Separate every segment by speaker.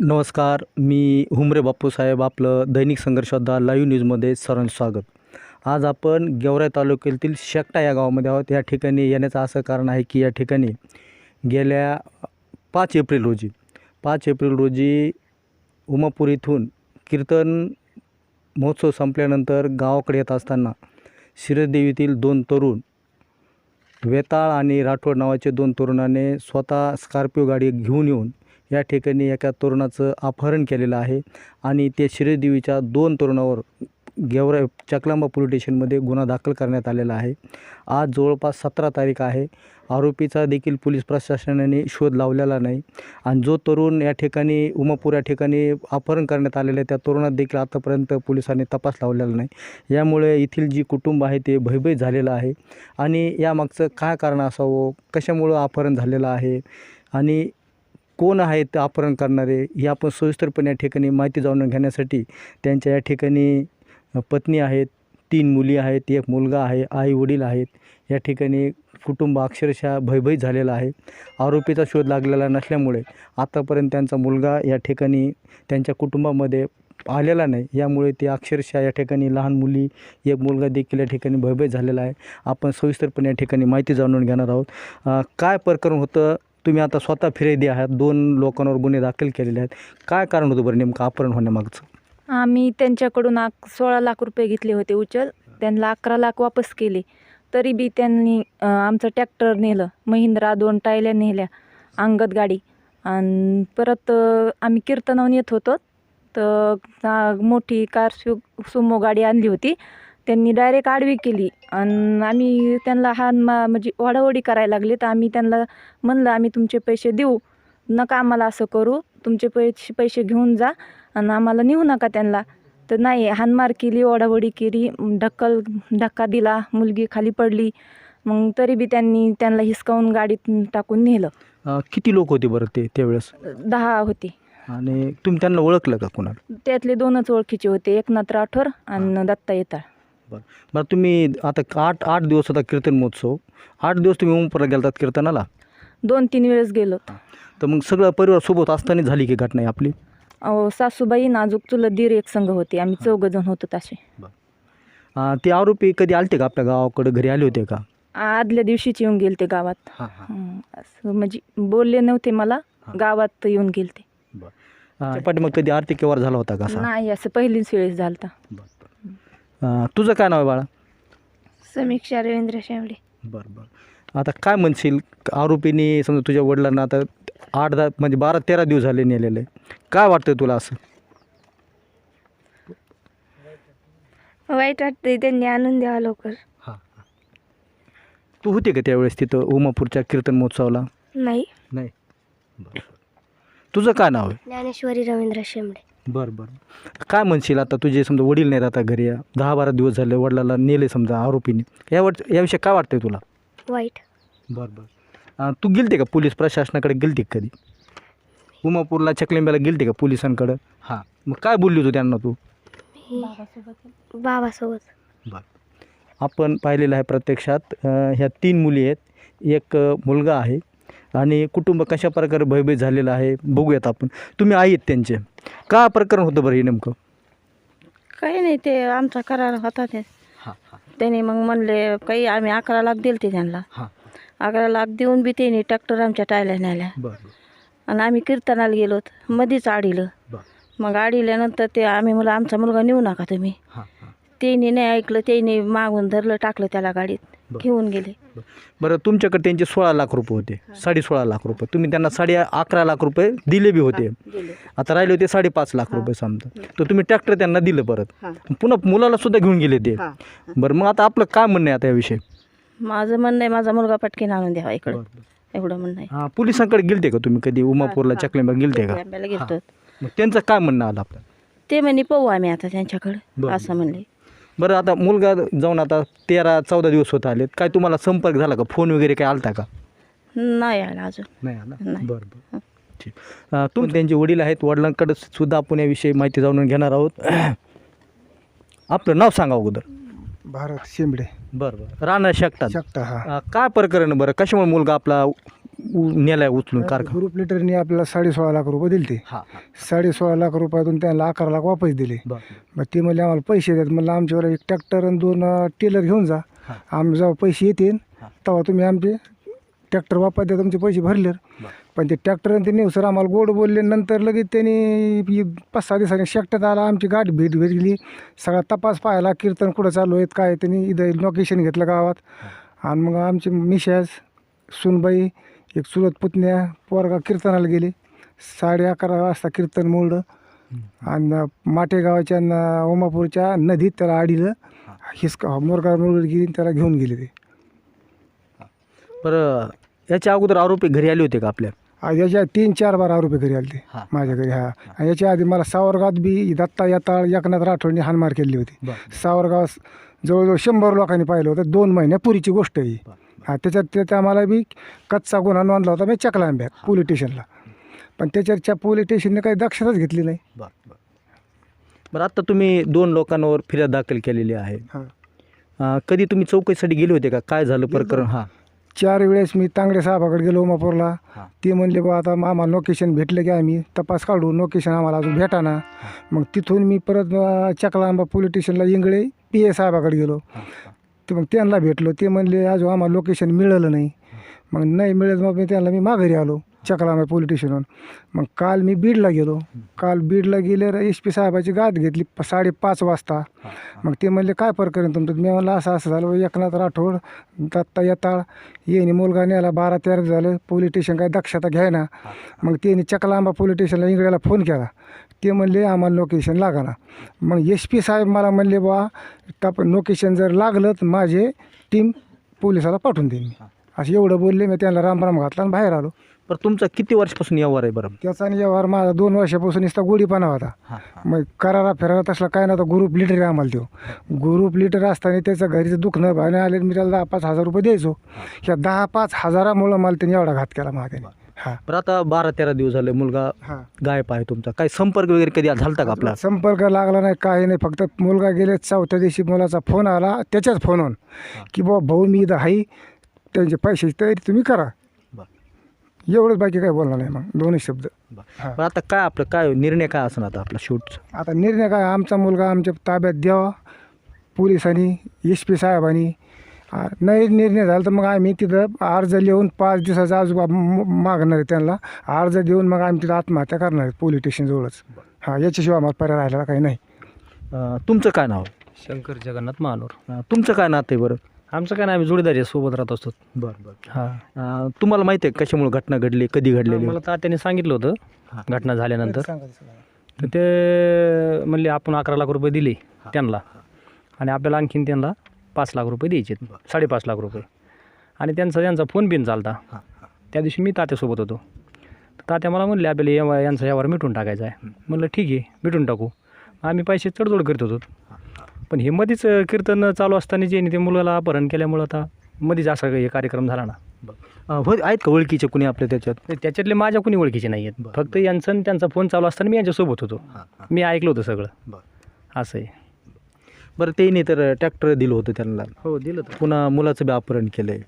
Speaker 1: नमस्कार. मी हुमरे बापूसाहेब आपलं दैनिक संघर्ष योद्धा लाईव्ह न्यूजमध्ये सर्वांचं स्वागत. आज आपण गेवराई तालुक्यातील शेकटा या गावामध्ये आहोत. या ठिकाणी येण्याचं असं कारण आहे की या ठिकाणी गेल्या 5 एप्रिल रोजी उमापूर इथून कीर्तन महोत्सव संपल्यानंतर गावाकडे येत असताना शिरदेवीतील 2 तरुण वेताळ आणि राठोड नावाचे 2 तरुणाने स्वतः स्कॉर्पिओ गाडी घेऊन येऊन या ठिकाणी एका तरुणाचं अपहरण केलेलं आहे आणि ते शिरदेवीच्या 2 तरुणावर गेवराई चकलांबा पोलीस स्टेशनमध्ये गुन्हा दाखल करण्यात आलेला आहे. आज जवळपास 17 तारीख आहे. आरोपीचा देखील पोलीस प्रशासनाने शोध लावलेला नाही आणि जो तरुण या ठिकाणी उमापूर या ठिकाणी अपहरण करण्यात आलेलं आहे त्या तरुणात देखील आतापर्यंत पोलिसांनी तपास लावलेला नाही. यामुळे येथील जी कुटुंब आहे ते भयभीत झालेलं आहे आणि यामागचं काय कारण असावं, कशामुळं अपहरण झालेलं आहे आणि कोण आहेत ते अपहरण करणारे हे आपण सविस्तरपणे या ठिकाणी माहिती जाणून घेण्यासाठी त्यांच्या या ठिकाणी पत्नी आहेत, 3 मुली आहेत, 1 मुलगा आहे, आई वडील आहेत. या ठिकाणी कुटुंब अक्षरशः भयभीत झालेलं आहे. आरोपीचा शोध लागलेला नसल्यामुळे आतापर्यंत त्यांचा मुलगा या ठिकाणी त्यांच्या कुटुंबामध्ये आलेला नाही. यामुळे ते अक्षरशः या ठिकाणी लहान मुली, 1 मुलगा देखील या ठिकाणी भयभीत झालेला आहे. आपण सविस्तरपणे या ठिकाणी माहिती जाणून घेणार आहोत. काय प्रकरण होतं, तुम्ही आता स्वतः फिर्यादी आहात, 2 लोकांवर गुन्हे दाखल केलेले आहेत. काय कारण होतं बरं नेमकं अपहरण होण्यामागचं?
Speaker 2: आम्ही त्यांच्याकडून 16 लाख रुपये घेतले होते उचल. त्यांना 11 लाख वापस केले. तरी बी त्यांनी आमचं ट्रॅक्टर नेलं, महिंद्रा 2 टायल्या नेल्या, अंगद गाडी. आणि परत आम्ही कीर्तनावून येत होतो तर मोठी कार सुमो गाडी आणली होती. त्यांनी डायरेक्ट आडवी केली आणि आम्ही त्यांना म्हणजे ओढाओढी करायला लागली. तर आम्ही त्यांना म्हणलं आम्ही तुमचे पैसे देऊ नका, आम्हाला असं करू, तुमचे पैसे घेऊन जा आणि आम्हाला नेऊ नका त्यांना. तर नाही, हाणमार केली, ओढाओढी केली, धक्का दिला, मुलगी खाली पडली. मग तरी बी त्यांना हिसकावून गाडीत टाकून नेलं.
Speaker 1: किती लोक होते बरं ते त्यावेळेस?
Speaker 2: 10 होते.
Speaker 1: आणि तुम्ही त्यांना ओळखलं का कोणाला?
Speaker 2: त्यातले 2च ओळखीचे होते, एकनाथ राठोड आणि दत्ता येताळ.
Speaker 1: बरं तुम्ही आता 8 दिवस होता कीर्तन महोत्सव. 8 दिवस तुम्ही उमापूरला गेलात कीर्तनाला?
Speaker 2: 2-3 वेळेस गेलो.
Speaker 1: तर मग सगळं परिवार सोबत असताना झाली की घटना आपली?
Speaker 2: सासूबाई नाजूक चुलत दीर एक संघ होते, आम्ही 4 जण होतो तसे.
Speaker 1: ते आरोपी कधी आलते का आपल्या गावाकडे, घरी आले होते का?
Speaker 2: आदल्या दिवशीच येऊन गेलते गावात. असं म्हणजे बोलले नव्हते मला, गावात येऊन गेलते.
Speaker 1: मग कधी आर्थिक व्यवहार झाला होता का?
Speaker 2: नाही, असं पहिलीच वेळेस झालता.
Speaker 1: तुझं काय नाव आहे बाळा?
Speaker 3: समीक्षा रवींद्र शेंबडे.
Speaker 1: बरं आता काय म्हणशील, आरोपीने समजा तुझ्या वडिलांना आता 8-10 म्हणजे 12-13 दिवस झाले नेलेलं आहे, काय वाटतं तुला असं?
Speaker 3: वाईट वाटतंय, त्यांनी आणून द्यावा लवकर.
Speaker 1: तू होते का त्यावेळेस तिथं उमापूरच्या कीर्तन महोत्सवाला?
Speaker 3: नाही.
Speaker 1: तुझं काय नाव आहे?
Speaker 3: ज्ञानेश्वरी रवींद्र शेंबडे.
Speaker 1: बरं काय म्हणशील आता, तुझे समजा वडील नाही आता घरी, 10-12 दिवस झाले वडिलाला नेले समजा आरोपीने, याविषयी काय वाटतंय तुला?
Speaker 3: वाईट.
Speaker 1: बरं तू गेलते का पोलीस प्रशासनाकडे, गेलते कधी उमापूरला चकलिंब्याला गेलते का पोलिसांकडं? मग काय बोलली तू त्यांना तू?
Speaker 3: बाबासोबत.
Speaker 1: आपण पाहिलेलं आहे प्रत्यक्षात. ह्या 3 मुली आहेत, 1 मुलगा आहे आणि कुटुंब कशा प्रकारे भयभीत झालेलं आहे बघूयात आपण. तुम्ही आई आहेत त्यांचे, काय प्रकरण होतं बरं हे नेमकं?
Speaker 4: काही नाही, ते आमचा करार होता त्याने मग म्हणले काही, आम्ही 11 लाख दिले ते त्यांना. 11 लाख देऊन बी त्याने ट्रॅक्टर आमच्या टायला नेल्या आणि आम्ही कीर्तनाला गेलो, मध्येच आडिलं. मग आडिल्यानंतर ते आम्ही मला आमचा मुलगा नेऊ नका तुम्ही. त्यांनी नाही ऐकलं, त्यांनी मागून धरलं, टाकलं त्याला गाडीत, घेऊन गेले.
Speaker 1: बरं तुमच्याकडे त्यांचे 16 लाख रुपये होते, 16.5 लाख रुपये, तुम्ही त्यांना 11.5 लाख रुपये दिले बी होते. आता राहिले होते 5.5 लाख रुपये समजा, तर तुम्ही ट्रॅक्टर त्यांना दिलं परत, पुन्हा मुलाला सुद्धा घेऊन गेले ते. बरं मग आता आपलं काय म्हणणं आहे आता याविषयी?
Speaker 4: माझं म्हणणं आहे माझा मुलगा पटकीन आणून द्यावा इकडं, एवढं म्हणणं आहे.
Speaker 1: पोलिसांकडे गेलते का तुम्ही कधी, उमापूरला चकलिंबा गेलते का?
Speaker 4: गेलतो.
Speaker 1: मग त्यांचं काय म्हणणं आलं आपलं?
Speaker 4: ते म्हणे पाहू आम्ही आता त्यांच्याकडं, असं म्हणले.
Speaker 1: बरं आता मुलगा जाऊन आता 13-14 दिवस होत आलेत, काय तुम्हाला संपर्क झाला का, फोन वगैरे काय आलता का?
Speaker 4: नाही आला अजून.
Speaker 1: नाही आला. बरं ठीक. तुम्ही त्यांचे वडील आहेत, वडिलांकडे सुद्धा आपण याविषयी माहिती जाणून घेणार आहोत. आपलं नाव सांगा अगोदर.
Speaker 5: भारत शेंबडे.
Speaker 1: बरं राणा शेकटा.
Speaker 5: शकता.
Speaker 1: काय प्रकरण बरं, कशामुळे मुलगा आपला नेलाय उचलून कारखाना?
Speaker 5: ग्रुप लिटरनी आपल्याला 16.5 लाख रुपये दिले ते. 16.5 लाख रुपयातून त्यांना 11 लाख वापस दिले. मग ते म्हणले आम्हाला पैसे देत. म्हणलं आमच्यावर एक ट्रॅक्टर आणि 2 टेलर घेऊन जा, आम्ही जेव्हा पैसे येतील तेव्हा तुम्ही आमचे ट्रॅक्टर वापस द्या, तुमचे पैसे भरले. पण ते ट्रॅक्टर आणि ते नेवसर आम्हाला गोड बोलले. नंतर लगेच त्यांनी 5-6 दिवसांनी शेकट्यात आला, आमची गाठ भेटली, सगळा तपास पाहायला, कीर्तन कुठं चालू आहेत काय. त्यांनी इथं लोकेशन घेतलं गावात. आणि मग आमचे मिसेस, सुनबाई, एक चुलत पुतण्या, पोरगा कीर्तनाला गेले. 11:30 वाजता कीर्तन मोडलं आणि माटेगावाच्या उमापूरच्या नदीत त्याला आडीलं. मोरगा गेली, त्याला घेऊन गेले ते.
Speaker 1: बरं, याच्या अगोदर आरोपी घरी आले होते का आपल्या?
Speaker 5: याच्या 3-4 बार आरोपी घरी आले ते माझ्या घरी. आणि याच्या आधी मला सावरगावात बी दत्ता याताळ, एकनाथ राठोडनी हाणमार केली होती. सावरगाव जवळजवळ 100 लोकांनी पाहिलं होतं. 2 महिन्यापूर्वीची गोष्ट ही. त्याच्यात आम्हाला बी कच्चा गुन्हा नोंदला होता मी चकला आंब्यात पोलीस स्टेशनला. पण त्याच्या पोलीस स्टेशनने काही दक्षताच घेतली नाही.
Speaker 1: बरं, आता तुम्ही 2 लोकांवर फिर्याद दाखल केलेली आहे. कधी तुम्ही चौकशीसाठी गेले होते का? काय झालं प्रकरण?
Speaker 5: 4 वेळेस मी तांगडे साहेबाकडे गेलो उमापूरला. ते म्हणले बा आता आम्हाला लोकेशन भेटलं की आम्ही तपास काढू. लोकेशन आम्हाला अजून भेटाना. मग तिथून मी परत चकलांबा पोलीस स्टेशनला इंगळे PA साहेबाकडे गेलो. ते मग त्यांना भेटलो. ते म्हणले अजून आम्हाला लोकेशन मिळालं नाही. मग नाही मिळत मग मी माघारी आलो चकलांबा पोलीस स्टेशनवरून. मग काल मी बीडला गेलो. काल बीडला गेले, SP साहेबाची गाठ घेतली 5:30 वाजता. मग ते म्हणले काय प्रकरण तुमचं? मी म्हणलं असं झालं, एकनाथ राठोड, दत्ता यताळ येणे मुलगा न्यायला 12-13 झालं, पोलीस स्टेशन काय दक्षता घ्यायना. मग त्यांनी चकलांबा पोलीस स्टेशनला इंगळ्याला फोन केला. ते म्हणले आम्हाला लोकेशन लागाना. मग SP साहेब मला म्हणले बा लोकेशन जर लागलं तर माझे टीम पोलिसाला पाठवून देईन मी. असं एवढं बोलले. मी त्यांना रामराम घातला आणि बाहेर आलो.
Speaker 1: पण तुमचा किती वर्षापासून व्यवहार आहे? बरं,
Speaker 5: त्याचा व्यवहार माझा 2 वर्षापासून नुसता गोडीपणा होता. मग करारा फिरारा तसला काय नव्हता. ग्रुप लिडर आहे आम्हाला. तो ग्रुप लिडर असताना त्याचं घरीचं दुखणं भावने आले, मी त्याला 10-5 हजार रुपये द्यायचो. ह्या 10-5 हजारामुळं मला त्यांनी एवढा घात केला माझ्याने.
Speaker 1: बरं, आता 12-13 दिवस झाले मुलगा गायब आहे तुमचा. काही संपर्क वगैरे कधी झालता का आपला?
Speaker 5: संपर्क लागला नाही, काही नाही. फक्त मुलगा गेले 4थ्या दिवशी मुलाचा फोन आला, त्याच्याच फोनवरून की बाबा भाऊ मी इथं आहे, त्यांचे पैशाची तयारी तुम्ही करा. एवढंच, बाकी काही बोलणार नाही. मग 2 शब्द.
Speaker 1: बरं, आता काय आपलं काय निर्णय काय असणार आता आपला शूटचा?
Speaker 5: आता निर्णय काय, आमचा मुलगा आमच्या ताब्यात द्यावा पोलिसांनी, SP साहेबांनी. नाही निर्णय झाला तर मग आम्ही तिथं अर्ज लिहून 5 दिवसाचा आजोबा मागणार आहे त्यांना. अर्ज देऊन मग आम्ही तिथं आत्महत्या करणार आहे पोलीस स्टेशनजवळच. याच्याशिवाय आम्हाला पर्याय राहिलेला काही नाही.
Speaker 1: तुमचं काय नाव?
Speaker 6: शंकर जगन्नाथ महानोर.
Speaker 1: तुमचं काय नातं आहे बरं?
Speaker 6: आमचं काय नाही, आम्ही जोडीदारी सोबत राहत असतो.
Speaker 1: बरं. तुम्हाला माहिती आहे कशामुळे घटना घडली, कधी घडलेली?
Speaker 6: मला तात्याने सांगितलं होतं घटना झाल्यानंतर. तर ते म्हणले आपण 11 लाख रुपये दिले त्यांना आणि आपल्याला आणखीन त्यांना 5 लाख रुपये द्यायचे, 5.5 लाख रुपये. आणि त्यांचा फोन बिन चालता. त्या दिवशी मी तात्यासोबत होतो. तर तात्या मला म्हणले आपल्याला यांचा व्यवहार मिटून टाकायचा आहे. म्हणलं ठीक आहे मिटून टाकू. आम्ही पैसे चढजोड करीत होतो. पण हे मध्येच कीर्तन चालू असताना जे ते मुलाला अपहरण केल्यामुळं आता मध्येच असा हे कार्यक्रम झाला ना.
Speaker 1: आहेत का ओळखीचे कुणी आपल्या त्याच्यात?
Speaker 6: त्याच्यातले माझ्या कुणी ओळखीचे नाही आहेत. फक्त यांचं आणि त्यांचा फोन चालू असताना मी यांच्यासोबत होतो. मी ऐकलं होतं सगळं. असं आहे.
Speaker 1: बरं, त्याने तर ट्रॅक्टर दिलं होतं त्यांना.
Speaker 6: हो दिलं तर.
Speaker 1: पुन्हा मुलाचं बी अपहरण केलं आहे.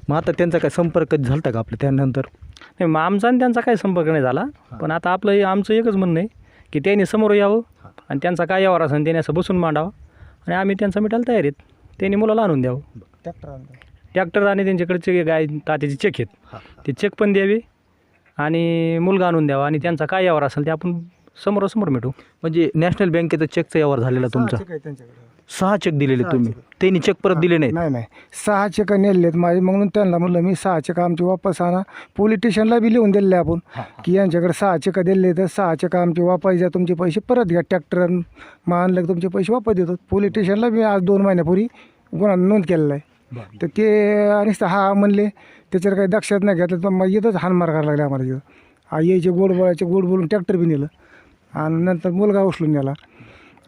Speaker 1: मग आता त्यांचा काय संपर्क झाला का आपलं त्यानंतर?
Speaker 6: नाही, मग आमचा आणि त्यांचा काही संपर्क नाही झाला. पण आता आमचं एकच म्हणणं आहे की त्यांनी समोर यावं आणि त्यांचा काय व्यवहार असेल त्यांनी असं बसून मांडावं आणि आम्ही त्यांचा मिटायला तयार आहेत. त्यांनी मुलाला आणून द्यावं ट्रॅक्टर आणि त्यांच्याकडचे तात्याचे चेक आहेत ते चेक पण द्यावे आणि मुलगा आणून द्यावा आणि त्यांचा काय व्यवहार असेल ते आपण समोरासमोर मिटू.
Speaker 1: म्हणजे नॅशनल बँकेचा चेकचा व्यवहार झालेला तुमचा? 6 चेक दिलेले तुम्ही, त्यांनी चेक परत दिले नाही?
Speaker 5: नाही 6 चेक नेलेत माझे. म्हणून त्यांना म्हणलं मी 6 चेक आमचे वापस आणा. पोलीस स्टेशनला बी लिहून दिले आपण की यांच्याकडे 6 चेक दिले तर 6 चेक आमचे वापस द्या, तुमचे पैसे परत घ्या. ट्रॅक्टर मग आणलं की तुमचे पैसे वापस देतो. पोलीस स्टेशनला मी आज 2 महिन्यापूर्वी गुन्हा नोंद केलेला आहे. तर ते आणि म्हणले त्याच्यावर काही दक्षता नाही घेतलं तर मग येतच हाणमार करायला लागले आम्हाला तिथं. यायचे गोड बोलून ट्रॅक्टर बी नेलं आणि नंतर मुलगा उचलून नेला.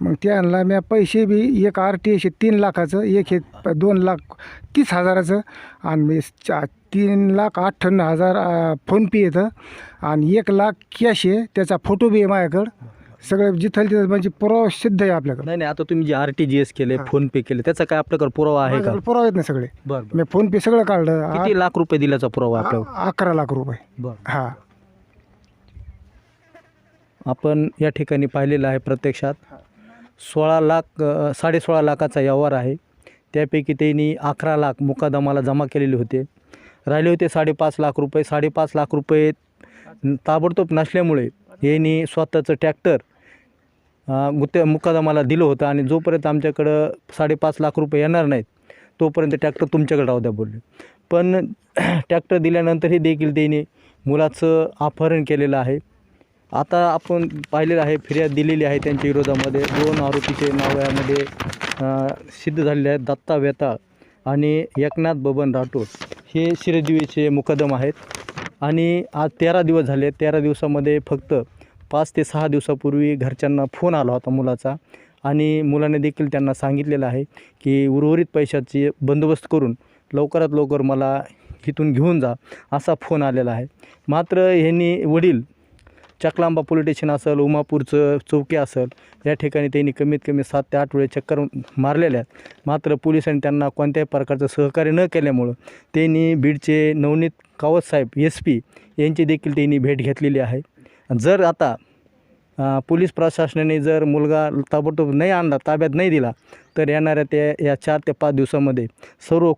Speaker 5: मग त्यांना मी पैसे बी एक RTI 3 लाखाचं, एक हे 2,30,000 आणि मी 3,58,000 फोनपे येतं आणि 1 लाख कॅश आहे. त्याचा फोटो बी आहे माझ्याकडं सगळं जिथं तिथं म्हणजे पुरावा सिद्ध आहे आपल्याकडे.
Speaker 1: नाही नाही, आता तुम्ही जे RTGS केले, फोनपे केले, त्याचा काय आपल्याकडे पुरावा आहे का?
Speaker 5: माझ्याकडे पुरावा आहेत ना सगळे.
Speaker 1: बरं
Speaker 5: मी फोनपे सगळं काढलं.
Speaker 1: किती लाख रुपये दिल्याचा पुरावा आहे आपल्याकडे?
Speaker 5: 11 लाख रुपये.
Speaker 1: बरं.
Speaker 5: हा.
Speaker 1: आपण या ठिकाणी पाहिलेलं आहे प्रत्यक्षात 16 लाखाचा व्यवहार आहे. त्यापैकी त्यांनी 11 लाख मुकादमाला जमा केलेले होते. राहिले होते 5.5 लाख रुपये. 5.5 लाख रुपये ताबडतोब नसल्यामुळे यांनी स्वतःचं ट्रॅक्टर मुकादमाला दिलं होतं आणि जोपर्यंत आमच्याकडं 5.5 लाख रुपये येणार नाहीत तोपर्यंत ट्रॅक्टर तुमच्याकडे राहू द्या बोलले. पण ट्रॅक्टर दिल्यानंतरही देखील त्यांनी मुलाचं अपहरण केलेलं आहे. आता आपण पाहिलेलं आहे, फिर्याद दिलेली आहे त्यांच्या विरोधामध्ये. 2 आरोपीचे नाव यामध्ये सिद्ध झालेले आहेत, दत्ता वेताळ आणि एकनाथ बबन राठोड. हे शिरदेवीचे मुकदम आहेत आणि आज 13 दिवस झाले. 13 दिवसामध्ये फक्त 5 ते 6 दिवसापूर्वी घरच्यांना फोन आला होता मुलाचा आणि मुलाने देखील त्यांना सांगितलेलं आहे की उर्वरित पैशाची बंदोबस्त करून लवकरात लवकर मला इथून घेऊन जा, असा फोन आलेला आहे. मात्र ह्यांनी वडील चकलांबा पोलीस स्टेशन असेल, उमापूरचं चौकी असेल, या ठिकाणी त्यांनी कमीत कमी 7 ते 8 वेळेस चक्कर मारलेल्या आहेत. मात्र पोलिसांनी त्यांना कोणत्याही प्रकारचं सहकार्य न केल्यामुळं त्यांनी बीडचे नवनीत कावत साहेब SP यांची देखील त्यांनी भेट घेतलेली आहे. जर आता पोलीस प्रशासनाने जर मुलगा ताबडतोब नाही आणला, ताब्यात नाही दिला, तर येणाऱ्या या 4 ते 5 दिवसामध्ये सर्व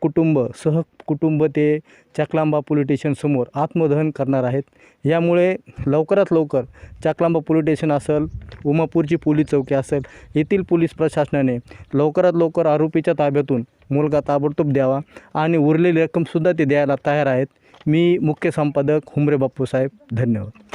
Speaker 1: सहकुटुंब ते चकलांबा पोलीस स्टेशनसमोर आत्मदहन करणार आहेत. यामुळे लवकरात लवकर चकलांबा पोलीस स्टेशन असेल, उमापूरची पोलीस चौकी असेल, येथील पोलीस प्रशासनाने लवकरात लवकर आरोपीच्या ताब्यातून मुलगा ताबडतोब द्यावा आणि उरलेली रक्कमसुद्धा ते द्यायला तयार आहेत. मी मुख्य संपादक हुमरे बाप्पू साहेब. धन्यवाद.